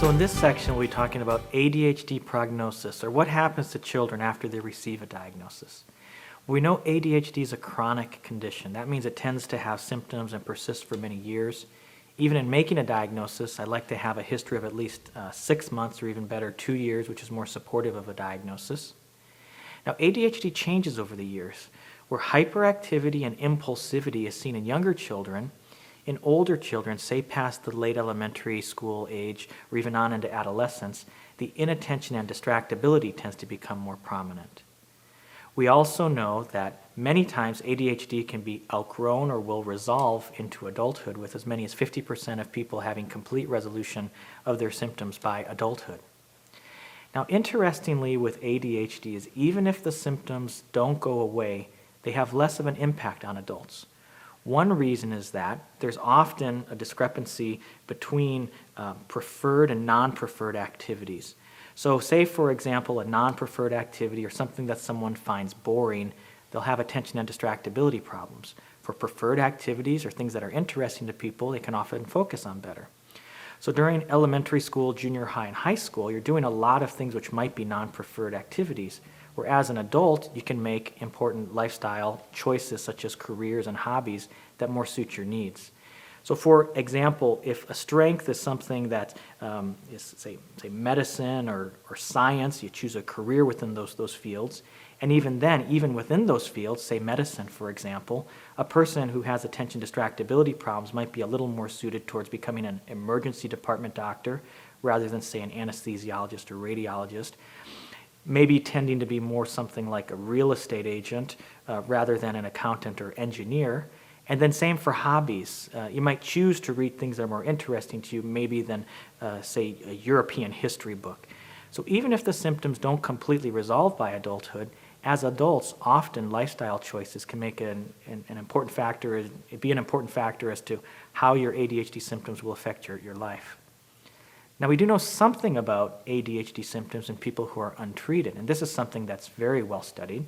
So in this section, we'll be talking about ADHD prognosis, or what happens to children after they receive a diagnosis. We know ADHD is a chronic condition. That means it tends to have symptoms and persist for many years. Even in making a diagnosis, I'd like to have a history of at least 6 months, or even better, 2 years, which is more supportive of a diagnosis. Now, ADHD changes over the years, where hyperactivity and impulsivity is seen in younger children. In older children, say past the late elementary school age or even on into adolescence, the inattention and distractibility tends to become more prominent. We also know that many times ADHD can be outgrown or will resolve into adulthood, with as many as 50% of people having complete resolution of their symptoms by adulthood. Now, interestingly with ADHD is even if the symptoms don't go away, they have less of an impact on adults. One reason is that there's often a discrepancy between preferred and non-preferred activities. So say, for example, a non-preferred activity or something that someone finds boring, they'll have attention and distractibility problems. For preferred activities or things that are interesting to people, they can often focus on better. So during elementary school, junior high, and high school, you're doing a lot of things which might be non-preferred activities. Where as an adult, you can make important lifestyle choices such as careers and hobbies that more suit your needs. So for example, if a strength is something that is, say medicine or science, you choose a career within those fields. And even then, even within those fields, say medicine, for example, a person who has attention distractibility problems might be a little more suited towards becoming an emergency department doctor rather than, say, an anesthesiologist or radiologist. Maybe tending to be more something like a real estate agent rather than an accountant or engineer. And then same for hobbies. You might choose to read things that are more interesting to you maybe than, say, a European history book. So even if the symptoms don't completely resolve by adulthood, as adults, often lifestyle choices can make an important factor, be an important factor as to how your ADHD symptoms will affect your life. Now, we do know something about ADHD symptoms in people who are untreated, and this is something that's very well studied.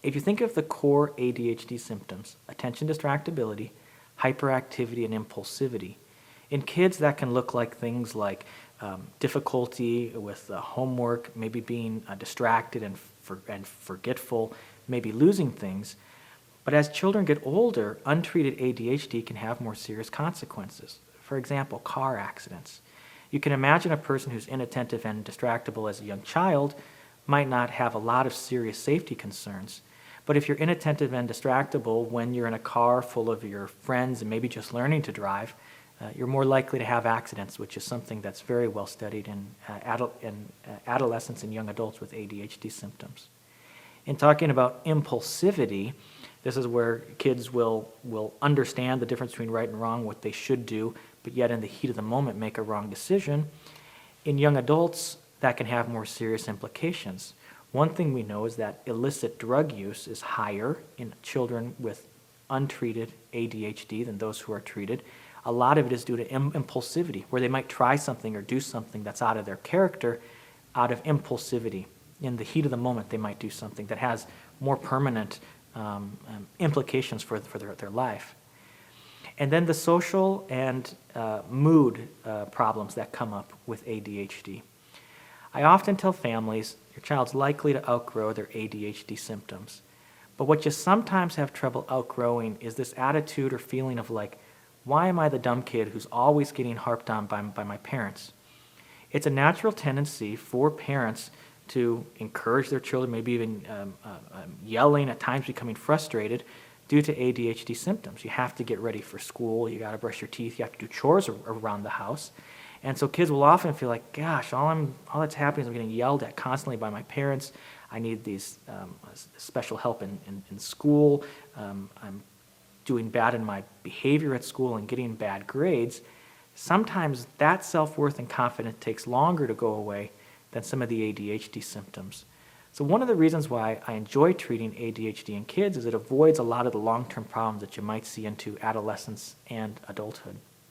If you think of the core ADHD symptoms, attention distractibility, hyperactivity, and impulsivity, in kids that can look like things like difficulty with homework, maybe being distracted and forgetful, maybe losing things. But as children get older, untreated ADHD can have more serious consequences. For example, car accidents. You can imagine a person who's inattentive and distractible as a young child might not have a lot of serious safety concerns. But if you're inattentive and distractible when you're in a car full of your friends and maybe just learning to drive, you're more likely to have accidents, which is something that's very well studied in adolescents and young adults with ADHD symptoms. In talking about impulsivity, this is where kids will understand the difference between right and wrong, what they should do, but yet in the heat of the moment make a wrong decision. In young adults, that can have more serious implications. One thing we know is that illicit drug use is higher in children with untreated ADHD than those who are treated. A lot of it is due to impulsivity, where they might try something or do something that's out of their character out of impulsivity. In the heat of the moment, they might do something that has more permanent implications for their life. And then the social and mood problems that come up with ADHD. I often tell families, your child's likely to outgrow their ADHD symptoms. But what you sometimes have trouble outgrowing is this attitude or feeling of like, why am I the dumb kid who's always getting harped on by my parents? It's a natural tendency for parents to encourage their children, maybe even yelling, at times becoming frustrated due to ADHD symptoms. You have to get ready for school, you got to brush your teeth, you have to do chores around the house. And so kids will often feel like, gosh, all that's happening is I'm getting yelled at constantly by my parents. I need these special help in school. I'm doing bad in my behavior at school and getting bad grades. Sometimes that self-worth and confidence takes longer to go away than some of the ADHD symptoms. So one of the reasons why I enjoy treating ADHD in kids is it avoids a lot of the long-term problems that you might see into adolescence and adulthood.